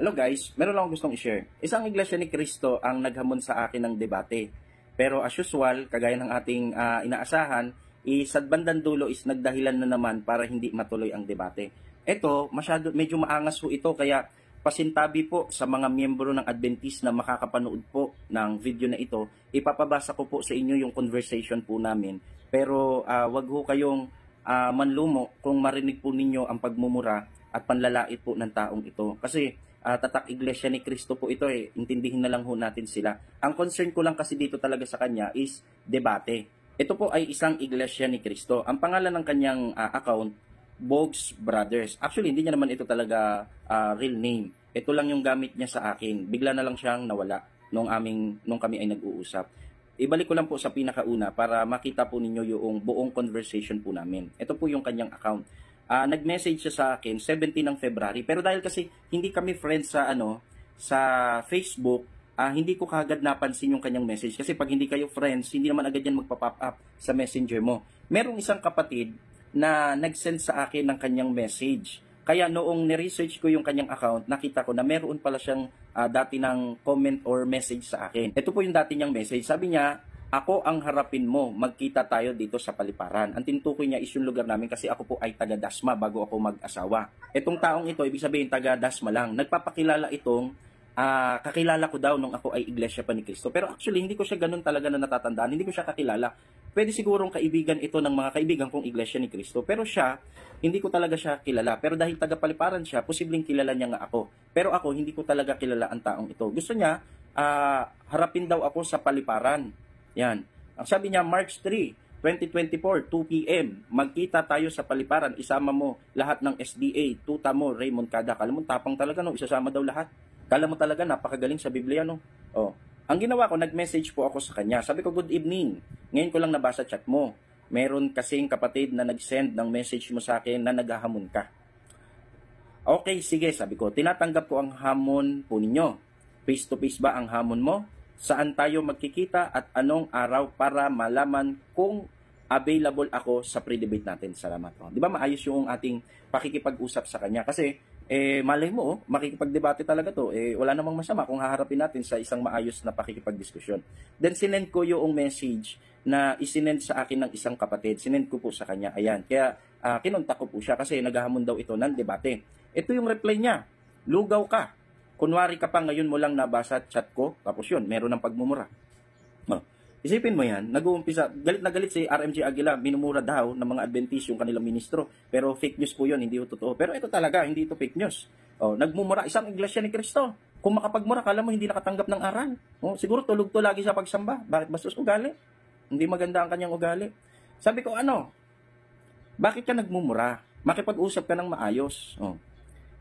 Hello guys, meron lang akong gustong i-share. Isang iglesia ni Cristo ang naghamon sa akin ng debate. Pero as usual, kagaya ng ating inaasahan, sa bandang dulo is nagdahilan na naman para hindi matuloy ang debate. Ito, medyo maangas po ito, kaya pasintabi po sa mga miyembro ng Adventist na makakapanood po ng video na ito, ipapabasa ko po sa inyo yung conversation po namin. Pero wag ho kayong manlumo kung marinig po ninyo ang pagmumura at panlalait po ng taong ito. Kasi tatak iglesia ni Cristo po ito intindihin na lang ho natin sila. Ang concern ko lang kasi dito talaga sa kanya is debate. Ito po ay isang iglesia ni Cristo. Ang pangalan ng kanyang account, Bogs Brothers. Actually, hindi niya naman ito talaga real name. Ito lang yung gamit niya sa akin. Bigla na lang siyang nawala nung kami ay nag-uusap. Ibalik ko lang po sa pinakauna para makita po ninyo yung buong conversation po namin. Ito po yung kanyang account. Nag-message siya sa akin 17 ng February, pero dahil kasi hindi kami friends sa Facebook, hindi ko kagad napansin yung kanyang message kasi pag hindi kayo friends, hindi naman agad yan magpa-pop up sa messenger mo. Merong isang kapatid na nag-send sa akin ng kanyang message. Kaya noong ni-research ko yung kanyang account, nakita ko na meron pala siyang dati ng comment or message sa akin. Ito po yung dati niyang message. Sabi niya, ako ang harapin mo, magkita tayo dito sa Paliparan. Ang tinutukoy niya is yung lugar namin kasi ako po ay taga Dasma bago ako mag-asawa. Itong taong ito, ibig sabihin taga Dasma lang. Nagpapakilala itong kakilala ko daw nung ako ay iglesia pa ni Cristo. Pero actually, hindi ko siya ganun talaga na natatandaan. Hindi ko siya kakilala. Pwede sigurong kaibigan ito ng mga kaibigan kong iglesia ni Cristo. Pero siya, hindi ko talaga siya kilala. Pero dahil taga Paliparan siya, posibleng kilala niya nga ako. Pero ako, hindi ko talaga kilala ang taong ito. Gusto niya, harapin daw ako sa Paliparan. Yan. Ang sabi niya, March 3, 2024, 2 p.m. Magkita tayo sa Paliparan. Isama mo lahat ng SDA. Tuta mo, Raymond Kada. Kala mo, tapang talaga, no? Isasama daw lahat. Kala mo talaga, napakagaling sa Biblia, no? Oh. Ang ginawa ko, nag-message po ako sa kanya. Sabi ko, good evening. Ngayon ko lang nabasa chat mo. Meron kasing kapatid na nag-send ng message mo sa akin na naghahamon ka. Okay, sige, sabi ko. Tinatanggap ko ang hamon po ninyo. Face to face ba ang hamon mo? Saan tayo magkikita at anong araw para malaman kung available ako sa pre-debate natin. Salamat. Di ba maayos yung ating pakikipag-usap sa kanya? Kasi, malay mo, makikipag-debate talaga to. Wala namang masama kung haharapin natin sa isang maayos na pakikipag-diskusyon. Then, sinend ko yung message na isinend sa akin ng isang kapatid. Sinend ko po sa kanya. Ayan. Kaya, kinontak ko po siya kasi naghahamon daw ito ng debate. Ito yung reply niya. Lugaw ka. Kunwari ka pa ngayon mo lang nabasa chat ko, tapos yun, meron ng pagmumura. Isipin mo yan, nag-uumpisa, galit na galit si RMG Aguila, minumura daw ng mga Adventist yung kanilang ministro. Pero fake news po yun, hindi ito totoo. Pero ito talaga, hindi ito fake news. Nagmumura, isang iglesia ni Cristo. Kung makapagmura, kala mo hindi nakatanggap ng aral. Siguro tulog to lagi sa pagsamba. Bakit bastos ugali? Hindi maganda ang kanyang ugali. Sabi ko, bakit ka nagmumura? Makipag-usap ka ng maayos.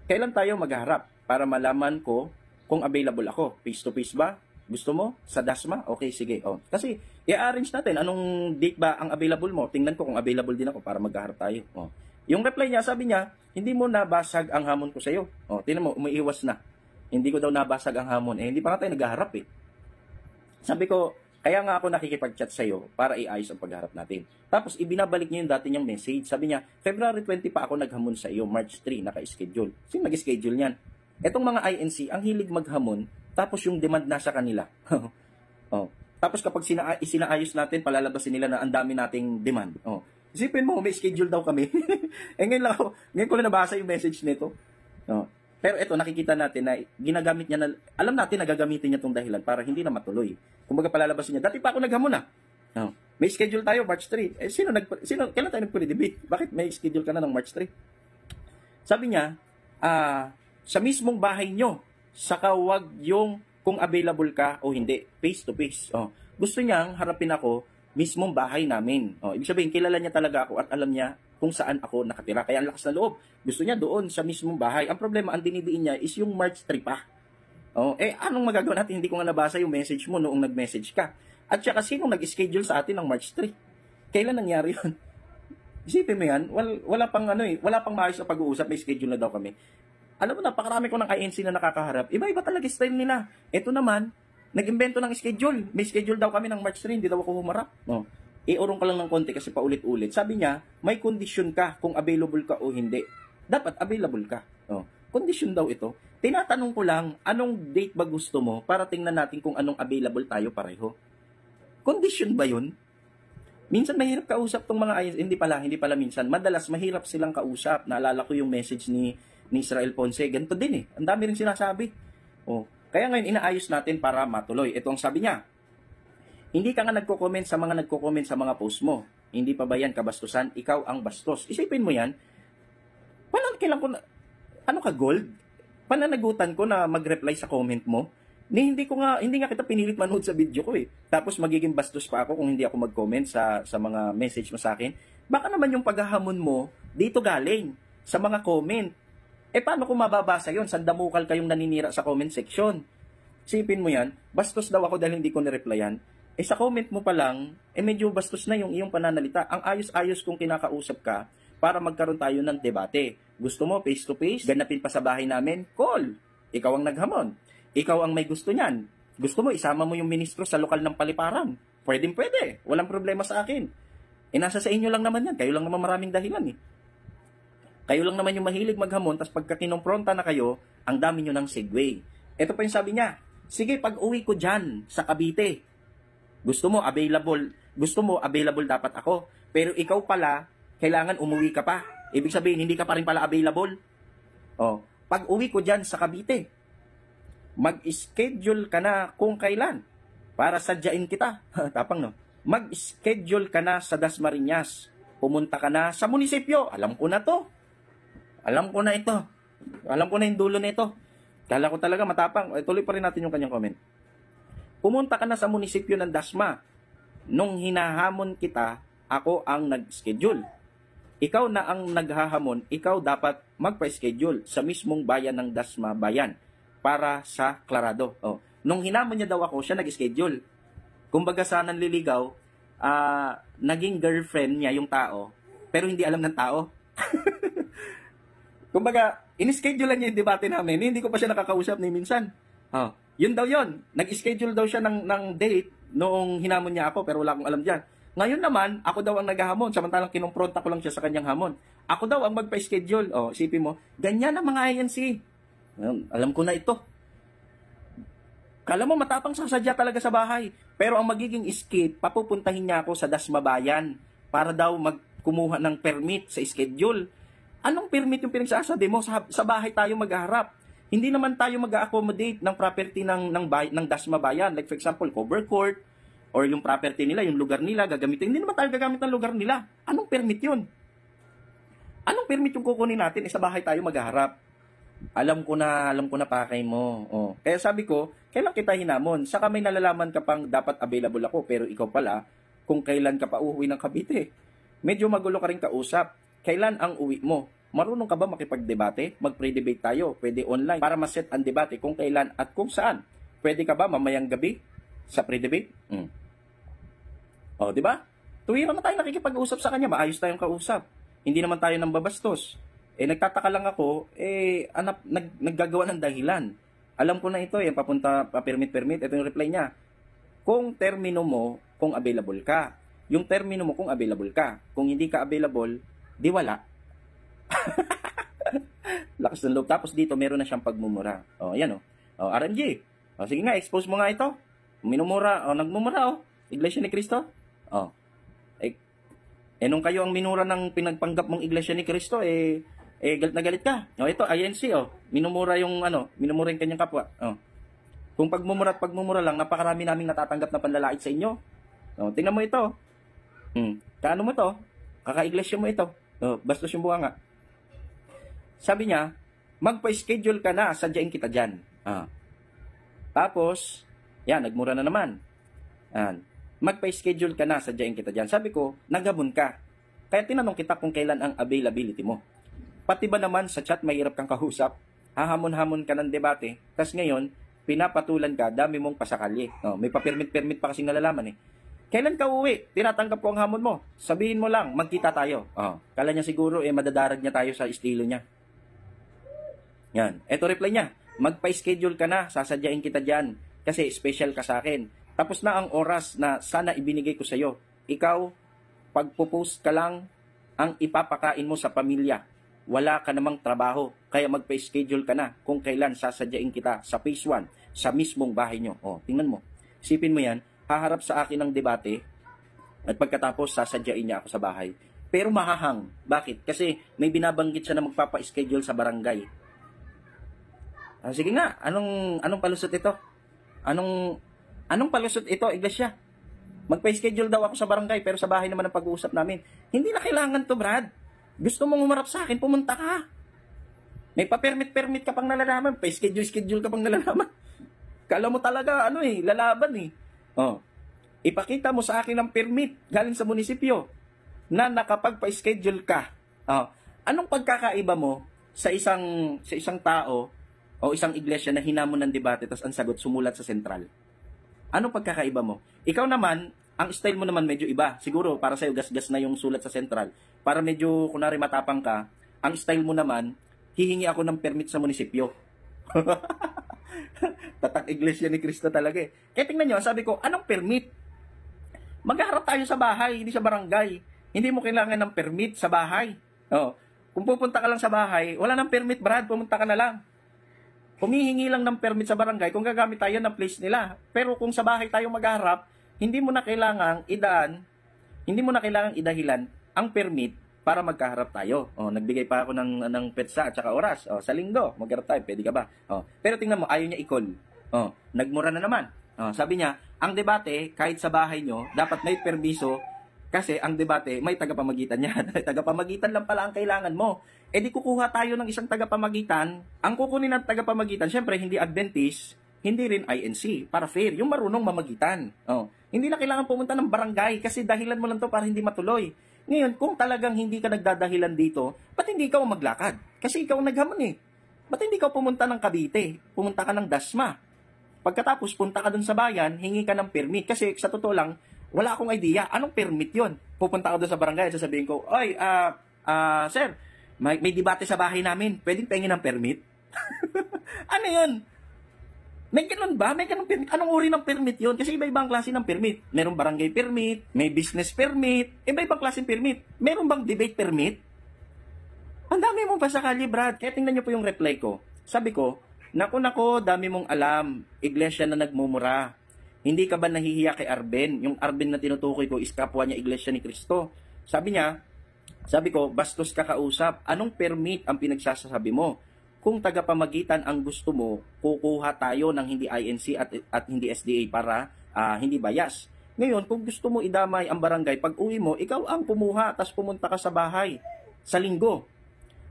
Kailan tayo magharap para malaman ko kung available ako? Face to face ba? Gusto mo? Sa Dasma? Okay, sige. Kasi, i-arrange natin anong date ba ang available mo. Tingnan ko kung available din ako para magharap tayo. Yung reply niya, sabi niya, hindi mo nabasag ang hamon ko sa iyo. Tingnan mo, umiiwas na. Hindi ko daw nabasag ang hamon. Hindi pa nga tayo naghaharap eh. Sabi ko, kaya nga ako nakikipag-chat sa iyo para i-ayos ang pagharap natin. Tapos, ibinabalik niya yung dati niyang message. Sabi niya, February 20 pa ako naghamon sa iyo, March 3, naka-schedule. Sino nag-schedule niyan? Etong mga INC, ang hilig maghamon, tapos yung demand nasa kanila. Tapos kapag isinaayos natin, palalabasin nila na ang dami nating demand. Isipin mo, may schedule daw kami. Ngayon ko lang nabasa yung message nito. Pero ito, nakikita natin na ginagamit niya na, alam natin na gagamitin niya itong dahilan para hindi na matuloy. Kumbaga palalabasin niya, dati pa ako naghamon na. May schedule tayo, March 3. Kailan tayo nagpre-debate? Bakit may schedule ka na ng March 3? Sabi niya, sa mismong bahay nyo, saka wag yung kung available ka o hindi, face to face. Gusto niyang harapin ako, mismong bahay namin. Ibig sabihin, kilala niya talaga ako at alam niya kung saan ako nakatira. Kaya ang lakas na loob. Gusto niya doon sa mismong bahay. Ang problema, ang dinidiin niya is yung March 3 pa. Anong magagawa natin? Hindi ko nga nabasa yung message mo noong nag-message ka. At saka, sinong nag-schedule sa atin ng March 3? Kailan nangyari yun? Isipin mo yan, wala pang maayos na pag-uusap, may schedule na daw kami. Alam mo, napakarami ko ng INC na nakakaharap. Iba-iba talaga style nila. Ito naman, nag-invento ng schedule. May schedule daw kami ng March 3, hindi daw ako humarap. Iurong ka lang ng konti kasi paulit-ulit. Sabi niya, may condition ka kung available ka o hindi. Dapat available ka. Kondisyon daw ito. Tinatanong ko lang, anong date ba gusto mo para tingnan natin kung anong available tayo pareho? Kondisyon ba yun? Minsan mahirap kausap tong mga INC. Hindi pala minsan. Madalas mahirap silang kausap. Naalala ko yung message ni Israel Ponce. Ganito din eh. Ang dami rin sinasabi. Oh. Kaya ngayon inaayos natin para matuloy. Ito ang sabi niya. Hindi ka nga nagko-comment sa mga post mo. Hindi pa ba yan kabastusan? Ikaw ang bastos. Isipin mo yan. Kailan ko na, ano ka gold? Pananagutan ko na mag-reply sa comment mo. Hindi nga kita pinilit manood sa video ko eh. Tapos magiging bastos pa ako kung hindi ako mag-comment sa mga message mo sa akin. Baka naman yung paghahamon mo, dito galing, sa mga comment. Paano kung mababasa yun? Sandamukal kayong naninira sa comment section. Sipin mo yan, bastos daw ako dahil hindi ko nireplyan. Sa comment mo pa lang, medyo bastos na yung iyong pananalita. Ang ayos-ayos kung kinakausap ka para magkaroon tayo ng debate. Gusto mo face-to-face? Ganapin pa sa bahay namin? Call! Ikaw ang naghamon. Ikaw ang may gusto niyan. Gusto mo, isama mo yung ministro sa lokal ng paliparan. Pwede. Walang problema sa akin. Nasa sa inyo lang naman yan. Kayo lang naman maraming dahilan eh. Kayo lang naman yung mahilig maghamon, tapos pagka kinompronta na kayo, ang dami nyo ng segue. Ito pa yung sabi niya, sige, pag uwi ko dyan sa Cavite, gusto mo available dapat ako. Pero ikaw pala, kailangan umuwi ka pa. Ibig sabihin, hindi ka pa rin pala available. Oh, pag uwi ko dyan sa Cavite, mag-schedule ka na kung kailan para sadyain kita. Tapang no? Mag-schedule ka na sa Dasmariñas. Pumunta ka na sa munisipyo. Alam ko na to. Alam ko na ito. Alam ko na yung dulo na ito. Kala ko talaga matapang. Tuloy pa rin natin yung kanyang comment. Pumunta ka na sa munisipyo ng Dasma. Nung hinahamon kita, ako ang nag-schedule. Ikaw na ang naghahamon, ikaw dapat magpa-schedule sa mismong bayan ng Dasma Bayan para sa Clarado. Oh. Nung hinamon niya daw ako, siya nag-schedule. Kumbaga sa nanliligaw, naging girlfriend niya yung tao, pero hindi alam ng tao. Kumbaga, in-schedule niya yung debate namin, hindi ko pa siya nakakausap ni minsan. Oh. Yun daw yun. Nag-schedule daw siya ng date noong hinamon niya ako, pero wala akong alam dyan. Ngayon naman, ako daw ang naghahamon, samantalang kinumpronta ko lang siya sa kanyang hamon. Ako daw ang magpa-schedule. Oh, isipin mo, ganyan ang mga INC. Alam ko na ito. Kala mo matapang sasadya talaga sa bahay. Pero ang magiging escape, papupuntahin niya ako sa Dasma Bayan para daw magkumuha ng permit sa schedule. Anong permit yung pinagsasabi mo? Sa bahay tayo maghaharap. Hindi naman tayo mag-accommodate ng property ng Dasma Bayan. Like for example, cover court, or yung property nila, yung lugar nila, gagamitin. Hindi naman tayo gagamit ng lugar nila. Anong permit yun? Anong permit yung kukunin natin? Sa bahay tayo maghaharap. Alam ko na pakay mo. Oh. Kaya sabi ko, kailan kita hinamon? Saka may nalalaman ka pang dapat available ako, pero ikaw pala, kung kailan ka pa uuwi ng Cavite. Medyo magulo ka rin kausap. Kailan ang uwi mo? Marunong ka ba makipag-debate? Mag-pre-debate tayo. Pwede online para ma-set ang debate kung kailan at kung saan. Pwede ka ba mamayang gabi sa pre-debate? Oh, di ba? Tuwira na tayo nakikipag-usap sa kanya. Maayos tayong kausap. Hindi naman tayo nang babastos. Nagtataka lang ako, naggagawa ng dahilan. Alam ko na ito, papunta, pa-permit. Ito yung reply niya. Kung termino mo, kung available ka. Yung termino mo kung available ka. Kung hindi ka available, di wala. Lakas ng loob. Tapos dito, meron na siyang pagmumura. O, yan o. O, RMG. O, sige nga, expose mo nga ito. Minumura. O, nagmumura o. Iglesia ni Cristo. O. Nung kayo ang minura ng pinagpanggap mong Iglesia ni Cristo, galit na galit ka. O, ito, INC, minumura yung kanyang kapwa. O. Kung pagmumura lang, napakarami naming natatanggap na panlalait sa inyo. O, tingnan mo ito. Kaano mo ito? Kaka-iglesia mo ito. O, bastos yung bunga nga. Sabi niya, magpa-schedule ka na, sadyain kita dyan. Tapos, yan, nagmura na naman. Magpa-schedule ka na, sadyain kita dyan. Sabi ko, naghamon ka. Kaya tinanong kita kung kailan ang availability mo. Pati ba naman sa chat mahirap kang kausap? Hahamon-hamon ka ng debate. Tapos ngayon, pinapatulan ka, dami mong pasakali. May pa-permit-permit pa kasing nalalaman eh. Kailan ka uwi? Tinatanggap ko ang hamon mo. Sabihin mo lang, magkita tayo. Kala niya siguro, madadarag niya tayo sa estilo niya. Yan. Eto reply niya. Magpa-schedule ka na, sasadyain kita dyan. Kasi special ka sa akin. Tapos na ang oras na sana ibinigay ko sa'yo. Ikaw, pagpo-post ka lang, ang ipapakain mo sa pamilya. wala ka namang trabaho. Kaya magpa-schedule ka na kung kailan sasadyain kita sa phase 1, sa mismong bahay nyo. O, tingnan mo. Isipin mo yan, haharap sa akin ng debate, at pagkatapos sasadyain niya ako sa bahay. Pero mahahang. Bakit? Kasi may binabanggit siya na magpapa-schedule sa barangay. Sige nga, anong palusot ito? Anong palusot ito, iglesia? Magpa-schedule daw ako sa barangay, pero sa bahay naman ang pag-uusap namin. Hindi na kailangan to, Brad. Gusto mong humarap sa akin, pumunta ka. May pa-permit ka pang nalalaman. Pa-schedule ka pang nalalaman. Kala mo talaga, lalaban eh. Oh. Ipakita mo sa akin ang permit galing sa munisipyo na nakapagpa-schedule ka. Oh. Anong pagkakaiba mo sa isang tao o isang iglesia na hinamon ng debate tapos ang sagot sumulat sa sentral? Anong pagkakaiba mo? Ikaw naman, ang style mo naman medyo iba. Siguro para sa'yo gas-gas na yung sulat sa sentral. Para medyo, kunwari matapang ka, ang style mo naman, hihingi ako ng permit sa munisipyo. Tatak iglesia ni Cristo talaga eh. Kaya tingnan nyo, sabi ko, anong permit? Maghaharap tayo sa bahay, hindi sa barangay. Hindi mo kailangan ng permit sa bahay. Oh. Kung pupunta ka lang sa bahay, wala ng permit, Brad, pumunta ka na lang. Humihingi lang ng permit sa barangay kung gagamit tayo ng place nila. Pero kung sa bahay tayo maghaharap, hindi mo na kailangang idahilan ang permit para magkaharap tayo. Oh, nagbigay pa ako ng petsa at saka oras. Oh, sa linggo, magharap tayo, pwede ka ba? Oh, pero tingnan mo, ayaw niya i-call. Oh, nagmura na naman. Oh, sabi niya, ang debate, kahit sa bahay nyo, dapat may permiso kasi ang debate, may tagapamagitan niya. Tagapamagitan lang pala ang kailangan mo. E di kukuha tayo ng isang tagapamagitan. Ang kukunin ng tagapamagitan, syempre, hindi Adventist, hindi rin INC, para fair, yung marunong mamagitan. Oh, hindi na kailangan pumunta ng barangay kasi dahilan mo lang to para hindi matuloy. Ngayon, kung talagang hindi ka nagdadahilan dito, ba't hindi ikaw maglakad? Kasi ikaw naghamon eh. Ba't hindi ka pumunta ng Cavite? Pumunta ka ng Dasma. Pagkatapos, punta ka dun sa bayan, hingi ka ng permit. Kasi sa totoo lang, wala akong idea. Anong permit yon? Pupunta ka dun sa barangay at sasabihin ko, oy, sir, may debate sa bahay namin. Pwedeng pengin ng permit? Ano yun? May ganun ba? May ganun permit? Anong uri ng permit yun? Kasi iba-ibang klase ng permit. Merong barangay permit, may business permit, iba-ibang klase permit. Meron bang debate permit? Ang dami mong pasakali, Brad. Kaya tingnan niyo po yung reply ko. Sabi ko, nako, dami mong alam. Iglesia na nagmumura. Hindi ka ba nahihiya kay Arben? Yung Arben na tinutukoy ko is kapwa niya Iglesia ni Cristo. Sabi ko, bastos ka kausap. Anong permit ang pinagsasabi mo? Kung tagapamagitan ang gusto mo, kukuha tayo ng hindi INC at hindi SDA para hindi bias. Ngayon, kung gusto mo idamay ang barangay, pag uwi mo, ikaw ang pumuha, tas pumunta ka sa bahay sa linggo.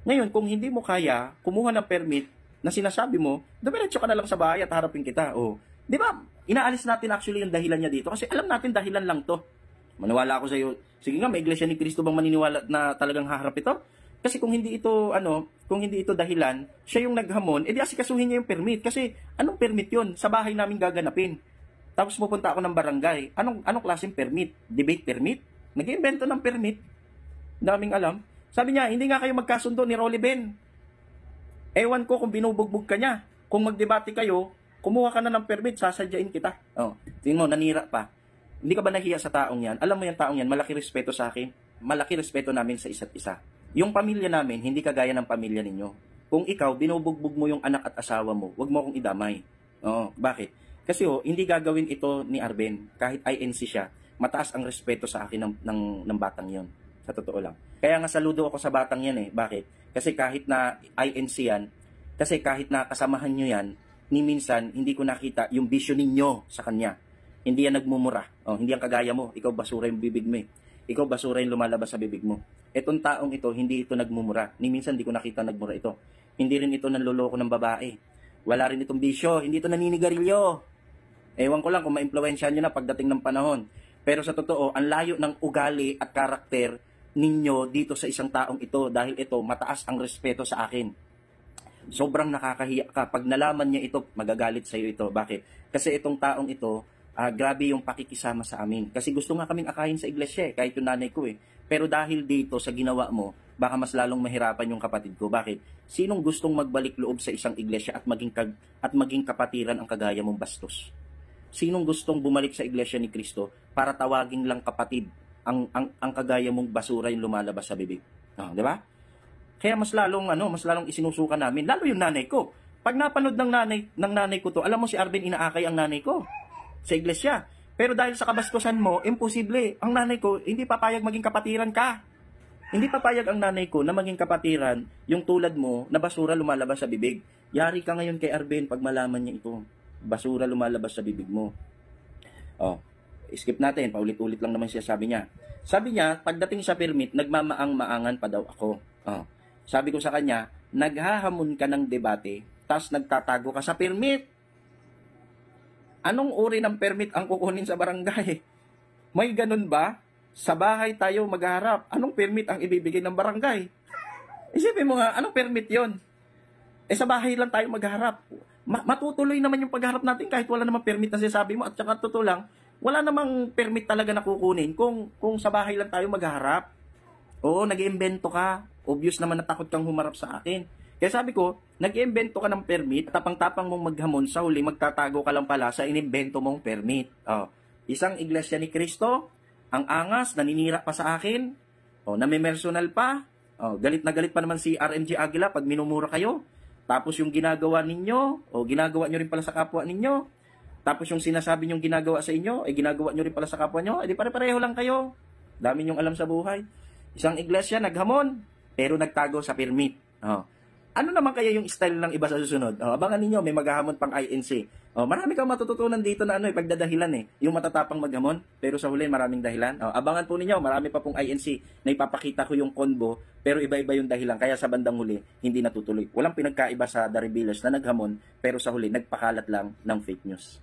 Ngayon, kung hindi mo kaya, kumuha ng permit na sinasabi mo, dumiretso ka na lang sa bahay at harapin kita. O, di ba? Inaalis natin actually yung dahilan niya dito kasi alam natin dahilan lang to. Maniwala ako sa iyo. Sige nga, may Iglesia ni Cristo bang maniniwala na talagang haharap ito? Kasi kung hindi ito dahilan, siya yung naghamon, edi asikasuhin niya yung permit. Kasi anong permit yun? Sa bahay namin gaganapin. Tapos pupunta ako ng barangay. Anong klaseng permit? Debate permit? Nag-iimbento ng permit? Daming alam. Sabi niya, hindi nga kayo magkasundo ni Rolly Ben. Ewan ko kung binubugbog ka niya. Kung magdebate kayo, kumuha ka na ng permit, sasadyain kita. Oh, tingin mo, nanira pa. Hindi ka ba nahiya sa taong yan? Alam mo yung taong yan, malaki respeto sa akin. Malaki respeto namin sa isa't isa. Yung pamilya namin, hindi kagaya ng pamilya ninyo. Kung ikaw, binubugbog mo yung anak at asawa mo, wag mo akong idamay. Oo, bakit? Kasi hindi gagawin ito ni Arben. Kahit INC siya, mataas ang respeto sa akin ng batang yon. Sa totoo lang. Kaya nga saludo ako sa batang yan eh. Bakit? Kasi kahit na INC yan, kasi kahit na kasamahan nyo yan, ni minsan, hindi ko nakita yung vision ninyo sa kanya. Hindi yan nagmumura. Hindi yan kagaya mo. Ikaw basura yung bibig mo eh. Ikaw basura yung lumalabas sa bibig mo. Etong taong ito, hindi ito nagmumura. Ni minsan, hindi ko nakita nagmura ito. Hindi rin ito nanloloko ng babae. Wala rin itong bisyo. Hindi ito naninigarilyo. Ewan ko lang kung ma-impluwensyahan nyo na pagdating ng panahon. Pero sa totoo, ang layo ng ugali at karakter ninyo dito sa isang taong ito dahil ito, mataas ang respeto sa akin. Sobrang nakakahiya ka. Pag nalaman niya ito, magagalit sa iyo ito. Bakit? Kasi itong taong ito, grabe yung pakikisama sa amin. Kasi gusto nga kaming akayin sa iglesia kahit yung nanay ko eh. Pero dahil dito sa ginawa mo, baka mas lalong mahirapan yung kapatid ko. Bakit? Sinong gustong magbalik loob sa isang iglesia at maging kapatiran ang kagaya mong bastos? Sinong gustong bumalik sa iglesia ni Cristo para tawagin lang kapatid ang kagaya mong basura yung lumalabas sa bibig? Di ba? Kaya mas lalong isinusuka namin, lalo yung nanay ko. Pag napanood ng nanay ko to, alam mo si Arvin inaakay ang nanay ko sa iglesia. Pero dahil sa kabastusan mo, imposible. Ang nanay ko, hindi papayag maging kapatiran ka. Hindi papayag ang nanay ko na maging kapatiran yung tulad mo na basura lumalabas sa bibig. Yari ka ngayon kay Arvin pag malaman niya ito. Basura lumalabas sa bibig mo. Oh, skip natin, paulit-ulit lang naman siya sabi niya. Sabi niya, pagdating sa permit, nagmamaang-maangan pa daw ako. Oh, sabi ko sa kanya, naghahamon ka ng debate, tas nagtatago ka sa permit. Anong uri ng permit ang kukunin sa barangay? May ganun ba? Sa bahay tayo magharap. Anong permit ang ibibigay ng barangay? Isipin mo nga, anong permit yon? Sa bahay lang tayo magharap. Matutuloy naman yung pagharap natin kahit wala namang permit na sinasabi mo. At saka totoo lang, wala namang permit talaga na kukunin kung sa bahay lang tayo magharap. Oo, nag-iimbento ka. Obvious naman na takot kang humarap sa akin. Kaya sabi ko, nag-iimbento ka ng permit, tapang-tapang mong maghamon, sa huli magtatago ka lang pala sa inimbento mong permit. Oh, isang iglesia ni Cristo, ang angas, naninira pa sa akin, namimersonal pa, galit na galit pa naman si RMG Aguila pag minumura kayo. Tapos yung ginagawa ninyo, ginagawa nyo rin pala sa kapwa ninyo. Tapos yung sinasabi nyong ginagawa sa inyo, ginagawa nyo rin pala sa kapwa nyo, di pare-pareho lang kayo. Dami nyong alam sa buhay. Isang iglesia naghamon, pero nagtago sa permit. Ano naman kaya yung style ng iba sa susunod? Abangan ninyo, may maghahamon pang INC. Marami kang matututunan dito na pagdadahilan yung matatapang maghamon, pero sa huli maraming dahilan. Abangan po ninyo, marami pa pong INC na ipapakita ko yung combo, pero iba-iba yung dahilan. Kaya sa bandang huli, hindi natutuloy. Walang pinagkaiba sa The Revealers na naghamon, pero sa huli, nagpakalat lang ng fake news.